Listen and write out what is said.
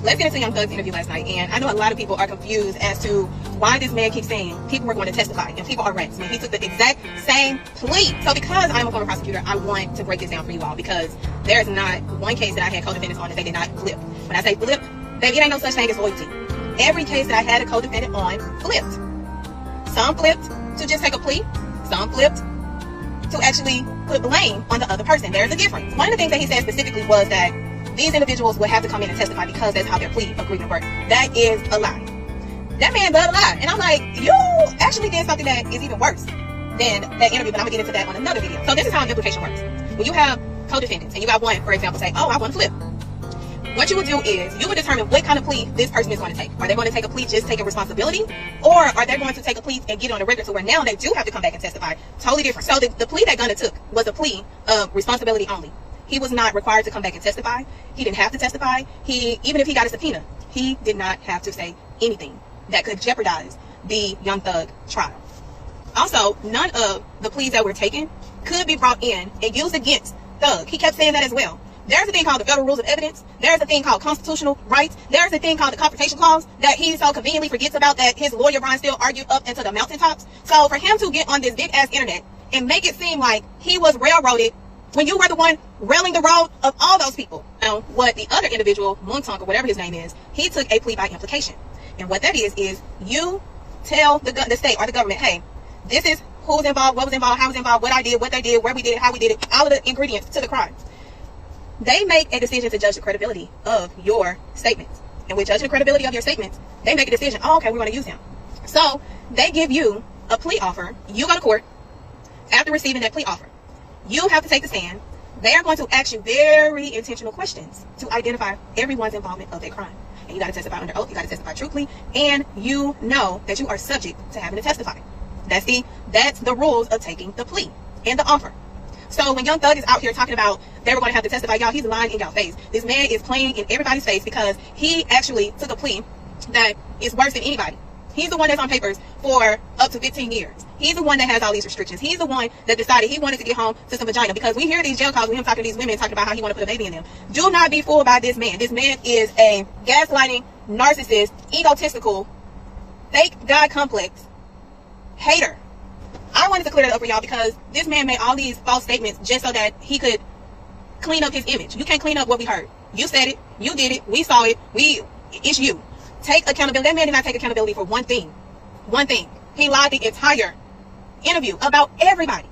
let's get into Young Thug's interview last night. And I know a lot of people are confused as to why this man keeps saying people were going to testify and people are rats when he took the exact same plea. So because I'm a former prosecutor, I want to break this down for you all, because there is not one case that I had co-defendants on that they did not flip. When I say flip, baby, it ain't no such thing as loyalty. Every case that I had a co-defendant on flipped. Some flipped to just take a plea. Some flipped to actually put blame on the other person. There's a difference. One of the things that he said specifically was that these individuals would have to come in and testify because that's how their plea agreement works. That is a lie. That man does a lie. And I'm like, you actually did something that is even worse than that interview, but I'm going to get into that on another video. So this is how an implication works. When you have co-defendants and you got one, for example, say, oh, I want to flip. What you would do is you would determine what kind of plea this person is going to take. Are they going to take a plea just taking responsibility? Or are they going to take a plea and get on the record to where now they do have to come back and testify? Totally different. So the plea that Gunna took was a plea of responsibility only. He was not required to come back and testify. He didn't have to testify. Even if he got a subpoena, he did not have to say anything that could jeopardize the Young Thug trial. Also, none of the pleas that were taken could be brought in and used against Thug. He kept saying that as well. There's a thing called the Federal Rules of Evidence. There's a thing called constitutional rights. There's a thing called the Confrontation Clause that he so conveniently forgets about, that his lawyer Brian Steele argued up into the mountaintops. So for him to get on this big ass internet and make it seem like he was railroaded when you were the one railing the road of all those people. Now, what the other individual, Moontonk or whatever his name is, he took a plea by implication. And what that is you tell the state or the government, hey, this is who was involved, what was involved, how was involved, what I did, what they did, where we did it, how we did it, all of the ingredients to the crime. They make a decision to judge the credibility of your statements. And with judging the credibility of your statements, they make a decision, oh, okay, we're going to use him. So they give you a plea offer. You go to court after receiving that plea offer. You have to take the stand. They are going to ask you very intentional questions to identify everyone's involvement of that crime. And you got to testify under oath. You got to testify truthfully. And you know that you are subject to having to testify. That's the rules of taking the plea and the offer. So when Young Thug is out here talking about they were going to have to testify, y'all, he's lying in y'all face. This man is playing in everybody's face because he actually took a plea that is worse than anybody. He's the one that's on papers for up to 15 years. He's the one that has all these restrictions. He's the one that decided he wanted to get home to some vagina, because we hear these jail calls with him talking to these women, talking about how he wanted to put a baby in them. Do not be fooled by this man. This man is a gaslighting, narcissist, egotistical, fake God complex hater. I wanted to clear that up for y'all because this man made all these false statements just so that he could clean up his image. You can't clean up what we heard. You said it. You did it. We saw it. It's you. Take accountability. That man did not take accountability for one thing. One thing. He lied the entire interview about everybody.